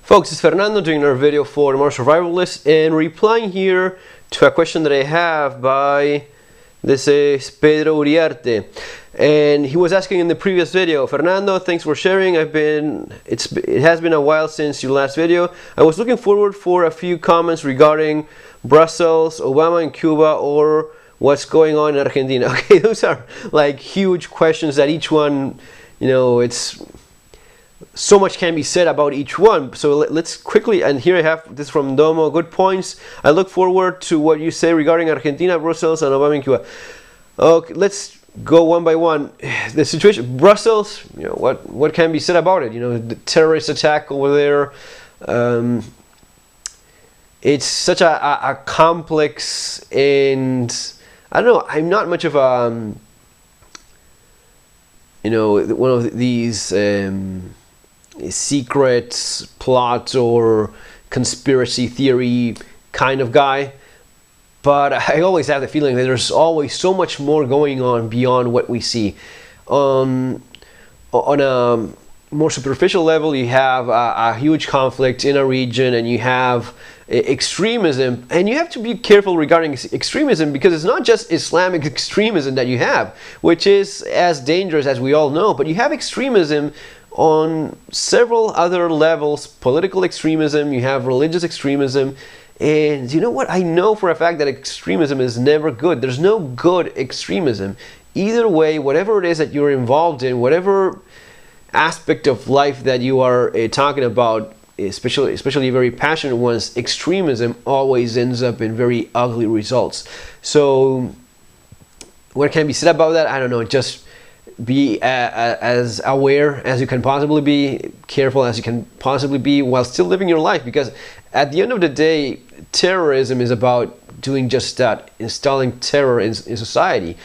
Folks, it's Fernando doing another video for the Modern Survivalist and replying here to a question that I have by, this is Pedro Uriarte, and he was asking in the previous video, Fernando, thanks for sharing. It has been a while since your last video. I was looking forward for a few comments regarding Brussels, Obama and Cuba, or what's going on in Argentina. Okay, those are like huge questions that each one, it's so much can be said about each one. So let's quickly, and here I have this from Domo, good points. I look forward to what you say regarding Argentina, Brussels, and Obama and Cuba. Okay, let's go one by one. The situation, Brussels, what can be said about it? The terrorist attack over there. It's such a complex, and I don't know, I'm not much of a, one of these secret plot or conspiracy theory kind of guy, but I always have the feeling that there's always so much more going on beyond what we see. On a more superficial level, you have a huge conflict in a region, and you have extremism, and you have to be careful regarding extremism, because it's not just Islamic extremism that you have, which is as dangerous as we all know, but you have extremism on several other levels. Political extremism, you have religious extremism, and you know what? I know for a fact that extremism is never good. There's no good extremism. Either way, whatever it is that you're involved in, whatever aspect of life that you are talking about, especially very passionate ones, extremism always ends up in very ugly results. So what can be said about that? I don't know. Just be as aware as you can possibly be, careful as you can possibly be, while still living your life, because at the end of the day, terrorism is about doing just that, installing terror in society,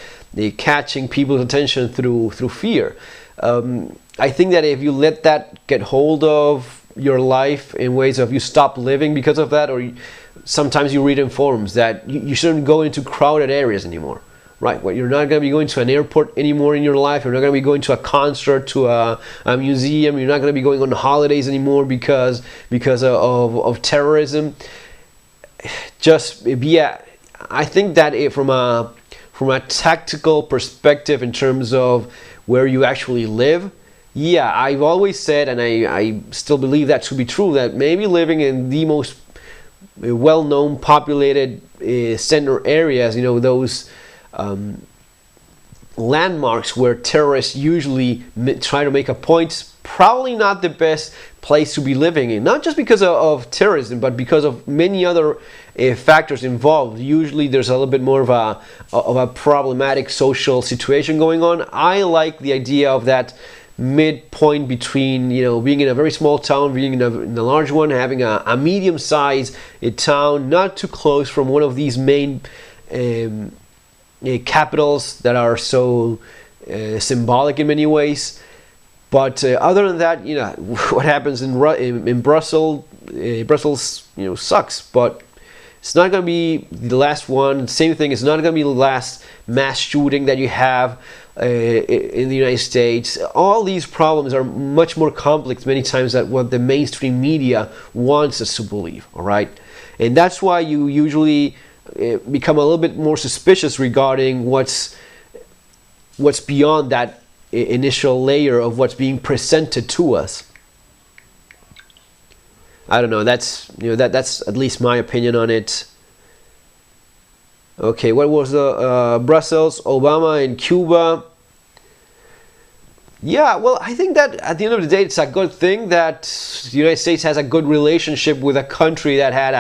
catching people's attention through fear. I think that if you let that get hold of your life in ways of you stop living because of that, or sometimes you read in forums that you shouldn't go into crowded areas anymore. Right, well, you're not going to be going to an airport anymore in your life. You're not going to be going to a concert, to a museum. You're not going to be going on holidays anymore because of terrorism. Just be I think that from a tactical perspective, in terms of where you actually live, yeah, I've always said, and I still believe that to be true, that maybe living in the most well-known, populated center areas, those landmarks where terrorists usually try to make a point, probably not the best place to be living in. Not just because of terrorism, but because of many other factors involved. Usually there's a little bit more of a problematic social situation going on. I like the idea of that midpoint between, being in a very small town, being in a large one, having a medium-sized town, not too close from one of these main capitals that are so symbolic in many ways. But other than that, what happens in Brussels, sucks. But it's not going to be the last one. Same thing, it's not going to be the last mass shooting that you have in the United States. All these problems are much more complex many times than what the mainstream media wants us to believe. All right, and that's why you usually become a little bit more suspicious regarding what's beyond that initial layer of what's being presented to us. I don't know. That's that's at least my opinion on it. Okay, what was the Brussels, Obama, and Cuba? Yeah, well, I think that at the end of the day, it's a good thing that the United States has a good relationship with a country that had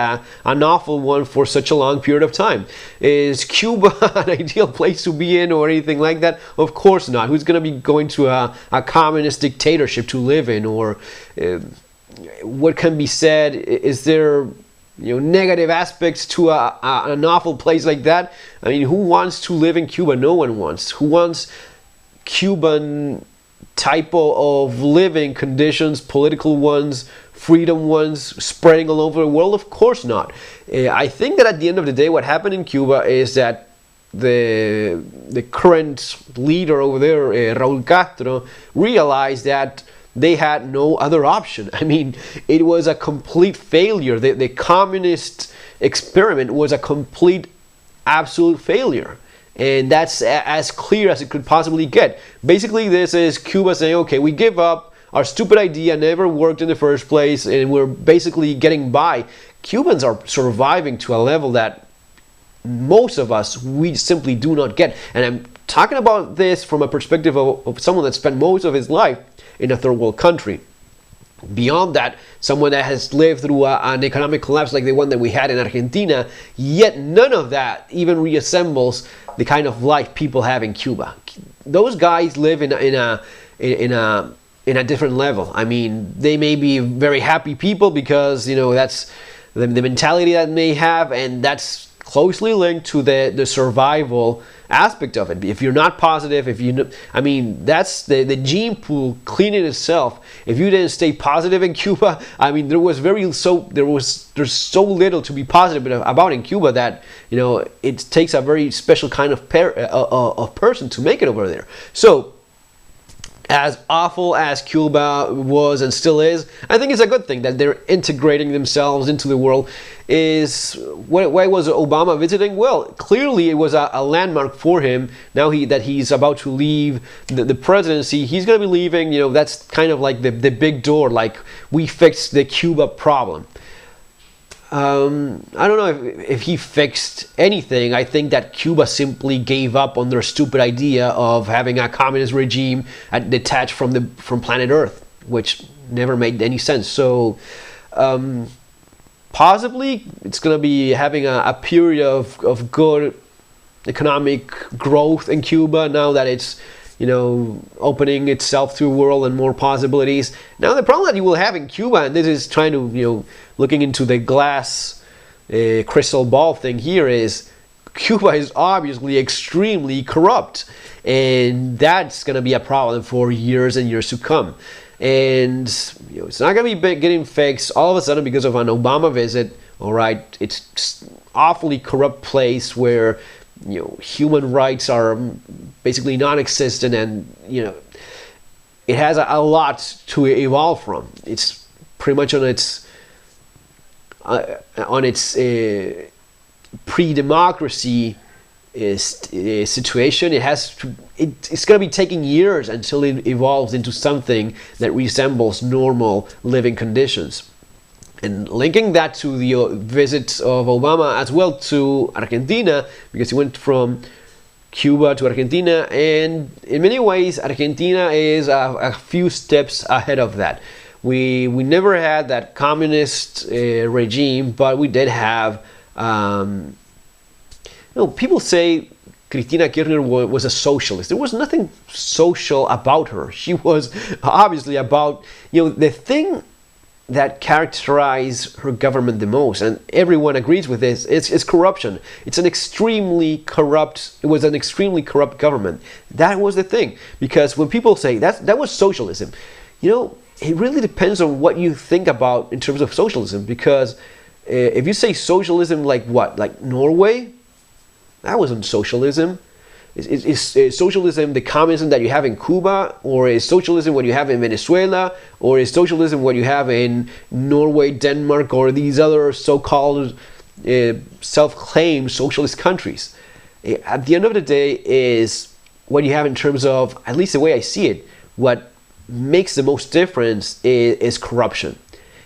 an awful one for such a long period of time. Is Cuba an ideal place to be in or anything like that? Of course not. Who's going to be going to a communist dictatorship to live in? Or what can be said? Is there negative aspects to an awful place like that? I mean, who wants to live in Cuba? No one wants. Who wants Cuban type of living conditions, political ones, freedom ones, spreading all over the world? Of course not. I think that at the end of the day, what happened in Cuba is that the current leader over there, Raúl Castro, realized that they had no other option. I mean, it was a complete failure. The communist experiment was a complete, absolute failure. And that's as clear as it could possibly get. Basically, this is Cuba saying, okay, we give up. Our stupid idea never worked in the first place, and we're basically getting by. Cubans are surviving to a level that most of us, we simply do not get. And I'm talking about this from a perspective of someone that spent most of his life in a third world country. Beyond that, someone that has lived through an economic collapse like the one that we had in Argentina, yet none of that even reassembles the kind of life people have in Cuba. Those guys live in a different level. I mean, they may be very happy people because, you know, that's the mentality that they have, and that's closely linked to the survival aspect of it. If you're not positive, I mean, that's the gene pool cleaning itself. If you didn't stay positive in Cuba, I mean, there's so little to be positive about in Cuba that, you know, it takes a very special kind of person to make it over there. So, as awful as Cuba was and still is, I think it's a good thing that they're integrating themselves into the world. Why was Obama visiting? Well, clearly it was a landmark for him. Now that he's about to leave the presidency, he's going to be leaving. You know, that's kind of like the big door, like we fixed the Cuba problem. I don't know if he fixed anything. I think that Cuba simply gave up on their stupid idea of having a communist regime detached from planet Earth, which never made any sense. So, possibly it's going to be having a period of good economic growth in Cuba now that it's, you know, opening itself to the world and more possibilities. Now the problem that you will have in Cuba, and this is trying to, you know, looking into the glass crystal ball thing here, is Cuba is obviously extremely corrupt, and that's going to be a problem for years and years to come. And, you know, it's not going to be getting fixed all of a sudden because of an Obama visit. All right, it's awfully corrupt place where, you know, human rights are basically non-existent, and, you know, it has a lot to evolve from. It's pretty much on its pre-democracy situation. It's going to be taking years until it evolves into something that resembles normal living conditions. And linking that to the visit of Obama as well to Argentina, because he went from Cuba to Argentina, and in many ways Argentina is a few steps ahead of that. We never had that communist regime, but we did have, you know, people say Cristina Kirchner was a socialist. There was nothing social about her. She was obviously about, you know, the thing that characterized her government the most, and everyone agrees with this, it's corruption. It was an extremely corrupt government. That was the thing. Because when people say that was socialism, you know, it really depends on what you think about in terms of socialism. Because if you say socialism like what? Like Norway? That wasn't socialism. Is socialism the communism that you have in Cuba? Or is socialism what you have in Venezuela? Or is socialism what you have in Norway, Denmark, or these other so-called self-claimed socialist countries? At the end of the day, is what you have in terms of, at least the way I see it, what makes the most difference is corruption.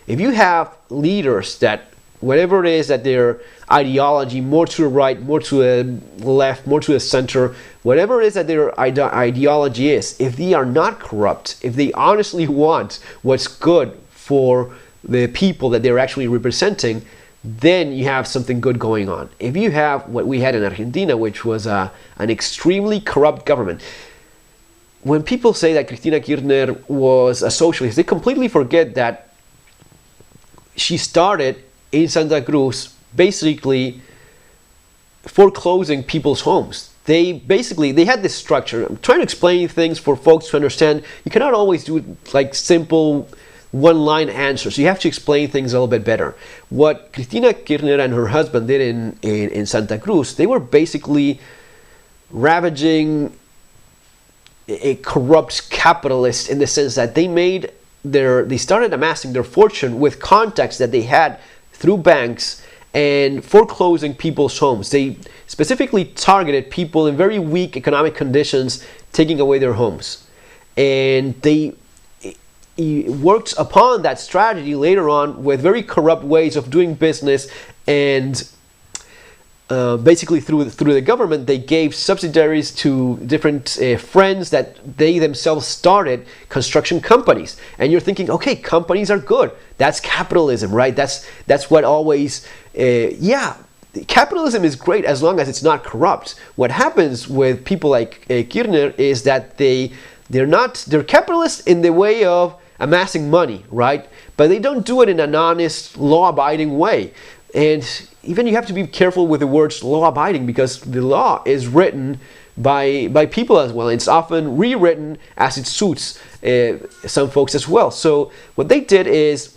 If you have leaders that, whatever it is that their ideology, more to the right, more to the left, more to the center, whatever it is that their ideology is, if they are not corrupt, if they honestly want what's good for the people that they're actually representing, then you have something good going on. If you have what we had in Argentina, which was an extremely corrupt government, when people say that Cristina Kirchner was a socialist, they completely forget that she started in Santa Cruz basically foreclosing people's homes. They had this structure. I'm trying to explain things for folks to understand. You cannot always do like simple one-line answers. You have to explain things a little bit better. What Cristina Kirchner and her husband did in Santa Cruz, they were basically ravaging a corrupt capitalist in the sense that they started amassing their fortune with contacts that they had through banks and foreclosing people's homes. They specifically targeted people in very weak economic conditions, taking away their homes. And they worked upon that strategy later on with very corrupt ways of doing business, and basically through the government they gave subsidiaries to different friends that they themselves started construction companies. And you're thinking, okay, companies are good, that's capitalism, right? That's what always capitalism is great as long as it's not corrupt. What happens with people like Kirchner is that they're capitalists in the way of amassing money, right? But they don't do it in an honest, law-abiding way. And even you have to be careful with the words law-abiding, because the law is written by people as well. It's often rewritten as it suits some folks as well. So what they did is,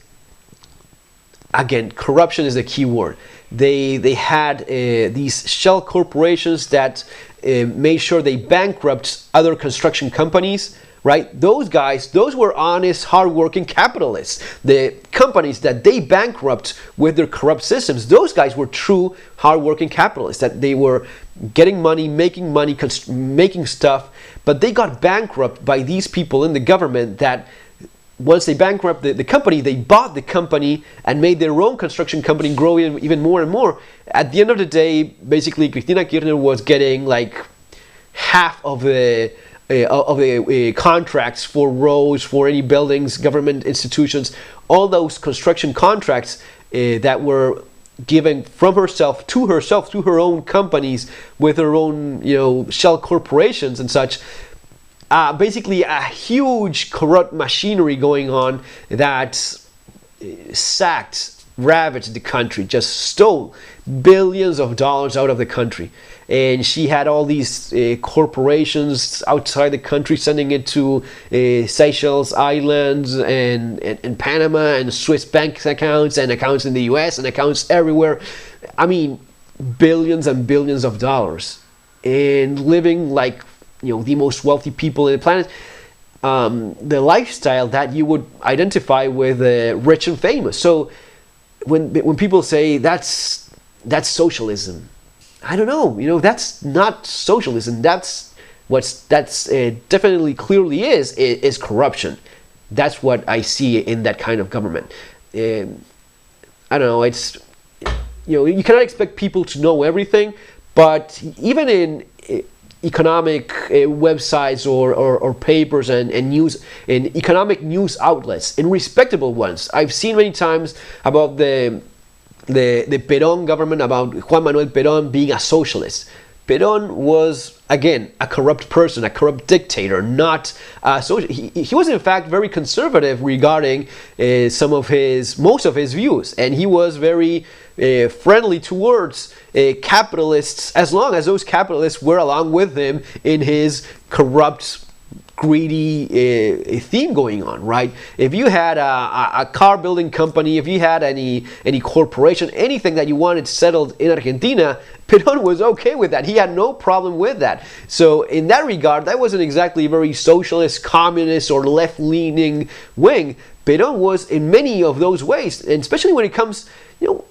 again, corruption is the key word. They had these shell corporations that made sure they bankrupt other construction companies, right? Those were honest, hardworking capitalists. The companies that they bankrupt with their corrupt systems, those guys were true, hardworking capitalists, that they were getting money, making stuff, but they got bankrupt by these people in the government that once they bankrupted the company, they bought the company and made their own construction company grow even more and more. At the end of the day, basically, Cristina Kirchner was getting like half of the contracts for roads, for any buildings, government institutions, all those construction contracts that were given from herself, through her own companies, with her own shell corporations and such. Basically a huge corrupt machinery going on that ravaged the country, just stole billions of dollars out of the country. And she had all these corporations outside the country sending it to Seychelles Islands and Panama, and Swiss bank accounts and accounts in the US and accounts everywhere. I mean, billions and billions of dollars, and living like the most wealthy people on the planet, the lifestyle that you would identify with rich and famous. So when people say that's socialism, I don't know. That's not socialism. That's definitely clearly is corruption. That's what I see in that kind of government. I don't know. It's you cannot expect people to know everything, but even in economic websites or papers and news, in economic news outlets, in respectable ones, I've seen many times about the Perón government, about Juan Manuel Perón being a socialist. Perón was, again, a corrupt person, a corrupt dictator, not a social. He was in fact very conservative regarding most of his views, and he was very friendly towards capitalists, as long as those capitalists were along with him in his corrupt, greedy theme going on, right? If you had a car building company, if you had any corporation, anything that you wanted settled in Argentina, Perón was okay with that. He had no problem with that. So in that regard, that wasn't exactly a very socialist, communist, or left-leaning wing. Perón was in many of those ways, and especially when it comes,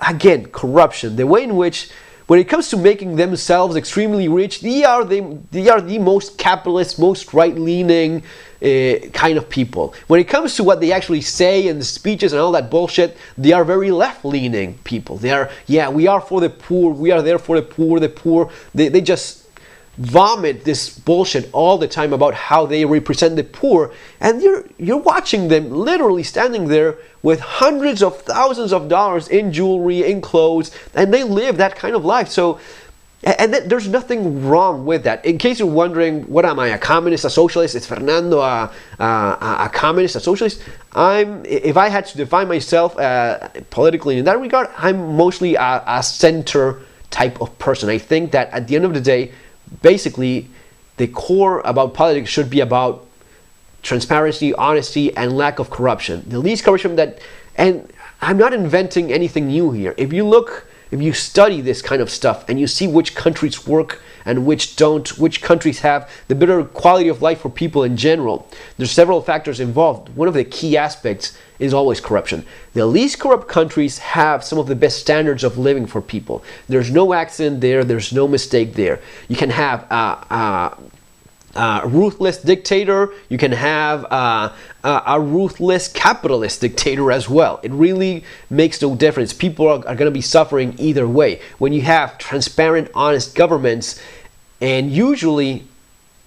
again, corruption, the way in which, when it comes to making themselves extremely rich, they are the most capitalist, most right-leaning kind of people. When it comes to what they actually say in the speeches and all that bullshit, they are very left-leaning people. They are, we are for the poor, we are there for the poor. They just vomit this bullshit all the time about how they represent the poor, and you're watching them literally standing there with hundreds of thousands of dollars in jewelry, in clothes, and they live that kind of life. So, and there's nothing wrong with that. In case you're wondering, what am I, a communist, a socialist? Is Fernando a communist, a socialist? If I had to define myself politically in that regard, I'm mostly a center type of person. I think that at the end of the day, basically, the core about politics should be about transparency, honesty, and lack of corruption. The least corruption and I'm not inventing anything new here. If you look if you study this kind of stuff and you see which countries work and which don't, which countries have the better quality of life for people in general, there's several factors involved. One of the key aspects is always corruption. The least corrupt countries have some of the best standards of living for people. There's no accident there, there's no mistake there. You can have a ruthless dictator, you can have a ruthless capitalist dictator as well. It really makes no difference. People are going to be suffering either way. When you have transparent, honest governments, and usually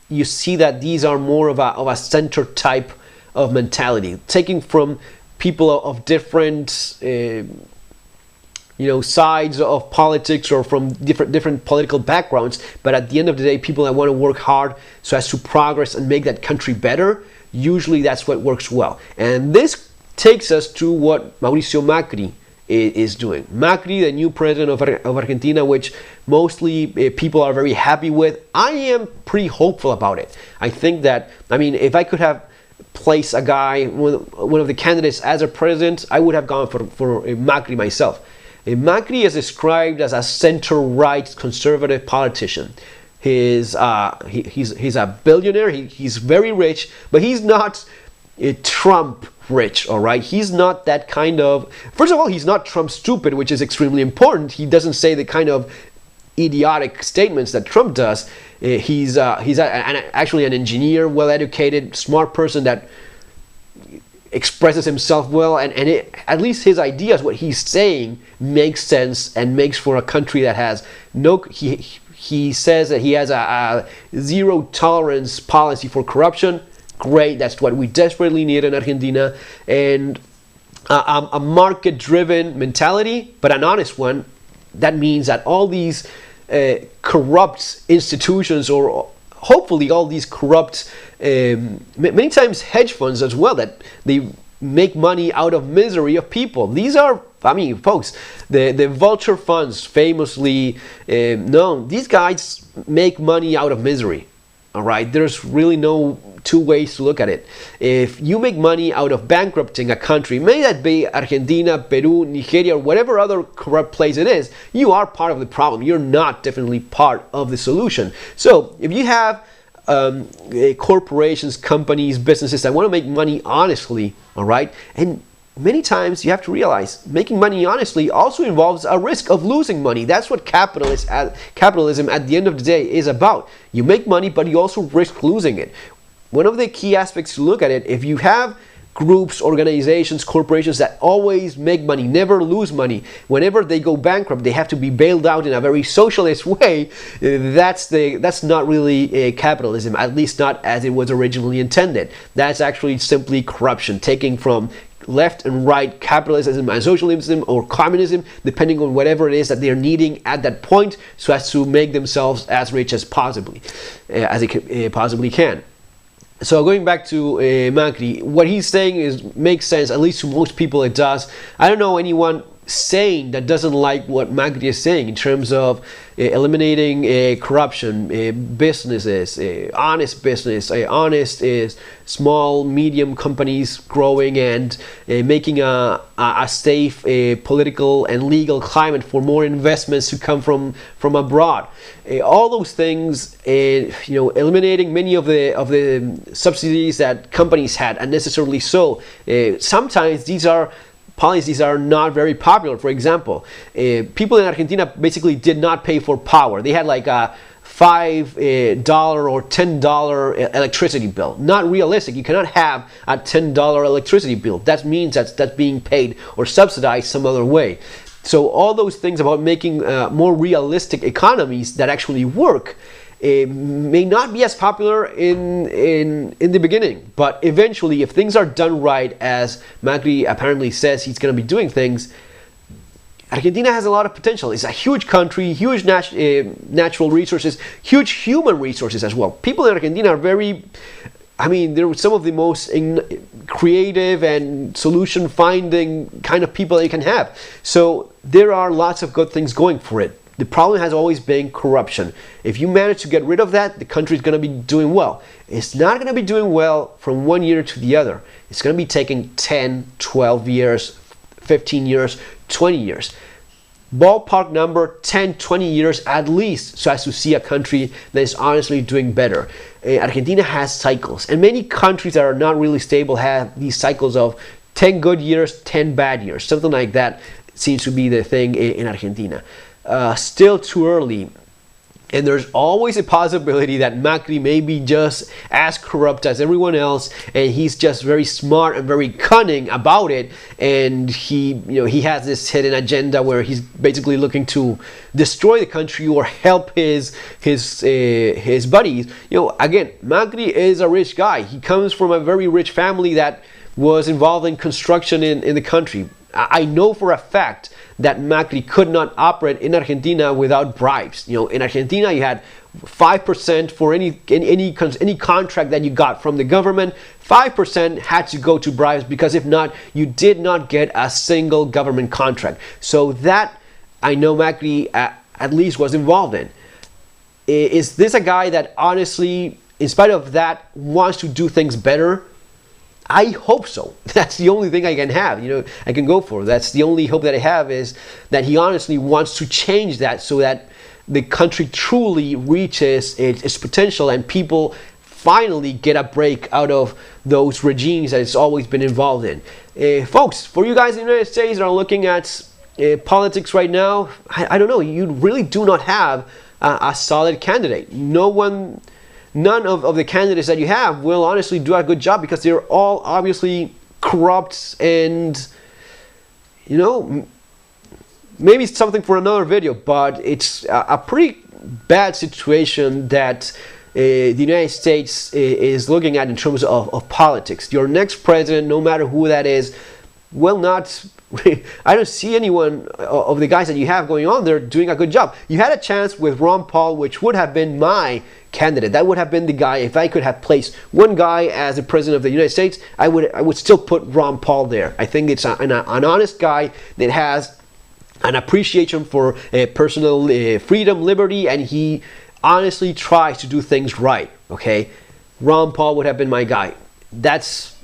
you see that these are more of a center type of mentality, taking from people of different sides of politics or from different political backgrounds, but at the end of the day, people that want to work hard so as to progress and make that country better, usually that's what works well. And this takes us to what Mauricio Macri is doing. Macri, the new president of Argentina, which mostly people are very happy with, I am pretty hopeful about it. I think that, if I could have placed a guy, one of the candidates as a president, I would have gone for Macri myself. Macri is described as a center-right conservative politician. He's a billionaire. He's very rich, but he's not Trump rich. All right, he's not that kind of. First of all, he's not Trump stupid, which is extremely important. He doesn't say the kind of idiotic statements that Trump does. He's actually an engineer, well-educated, smart person that expresses himself well, and at least his ideas, what he's saying, makes sense and makes for a country that has no. He says that he has a zero tolerance policy for corruption. Great, that's what we desperately need in Argentina, and a market-driven mentality, but an honest one. That means that all these corrupt institutions, or hopefully all these corrupt, many times hedge funds as well, that they make money out of misery of people. These are, folks, the vulture funds, famously known. These guys make money out of misery. All right, there's really no two ways to look at it. If you make money out of bankrupting a country, may that be Argentina, Peru, Nigeria, or whatever other corrupt place it is, you are part of the problem. You're not definitely part of the solution. So if you have corporations, companies, businesses that want to make money honestly, all right, and many times you have to realize making money honestly also involves a risk of losing money. That's what capitalism at the end of the day is about. You make money, but you also risk losing it. One of the key aspects to look at it, if you have groups, organizations, corporations that always make money, never lose money, whenever they go bankrupt, they have to be bailed out in a very socialist way, that's not really capitalism, at least not as it was originally intended. That's actually simply corruption, taking from left and right capitalism and socialism or communism, depending on whatever it is that they're needing at that point, so as to make themselves as rich as they possibly can. So going back to Macri, what he's saying makes sense, at least to most people it does. I don't know anyone sane that doesn't like what Macri is saying in terms of eliminating corruption, businesses, honest business, honest small, medium companies growing, and making a safe political and legal climate for more investments to come from abroad. All those things, eliminating many of the subsidies that companies had unnecessarily. So sometimes these policies are not very popular. For example, people in Argentina basically did not pay for power. They had like a $5 or $10 electricity bill. Not realistic. You cannot have a $10 electricity bill. That means that's being paid or subsidized some other way. So all those things about making more realistic economies that actually work may not be as popular in the beginning, but eventually, if things are done right, as Macri apparently says he's going to be doing things, Argentina has a lot of potential. It's a huge country, huge natural resources, huge human resources as well. People in Argentina are they're some of the most creative and solution-finding kind of people that you can have. So there are lots of good things going for it. The problem has always been corruption. If you manage to get rid of that, the country is going to be doing well. It's not going to be doing well from one year to the other. It's going to be taking 10, 12 years, 15 years, 20 years. ballpark number 10, 20 years at least, so as to see a country that is honestly doing better. Argentina has cycles, and many countries that are not really stable have these cycles of 10 good years, 10 bad years. Something like that seems to be the thing in Argentina. Still too early. And there's always a possibility that Macri may be just as corrupt as everyone else, and he's just very smart and very cunning about it. And he has this hidden agenda where he's basically looking to destroy the country or help his buddies. Again, Macri is a rich guy. He comes from a very rich family that was involved in construction in the country. I know for a fact that Macri could not operate in Argentina without bribes. In Argentina, you had 5% for any contract that you got from the government. 5% had to go to bribes, because if not, you did not get a single government contract. So that I know Macri at least was involved in. Is this a guy that honestly, in spite of that, wants to do things better? I hope so. That's the only thing I can have, I can go for. That's the only hope that I have, is that he honestly wants to change that so that the country truly reaches its potential and people finally get a break out of those regimes that it's always been involved in. Folks, for you guys in the United States that are looking at politics right now, I don't know, you really do not have a solid candidate. None of the candidates that you have will honestly do a good job, because they're all obviously corrupt, and maybe it's something for another video, but it's a pretty bad situation that the United States is looking at in terms of politics. Your next president, no matter who that is, will not I don't see anyone of the guys that you have going on there doing a good job. You had a chance with Ron Paul, which would have been my candidate. That would have been the guy. If I could have placed one guy as the president of the United States, I would still put Ron Paul there. I think it's an honest guy that has an appreciation for personal freedom, liberty, and he honestly tries to do things right. Okay, Ron Paul would have been my guy. That's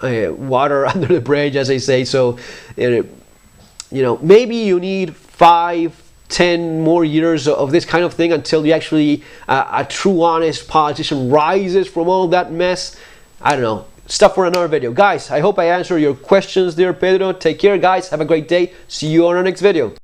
water under the bridge, as they say. So maybe you need 5-10 more years of this kind of thing until you actually a true honest politician rises from all that mess. I don't know, stuff for another video. Guys, I hope I answered your questions there, Pedro. Take care, guys. Have a great day. See you on our next video.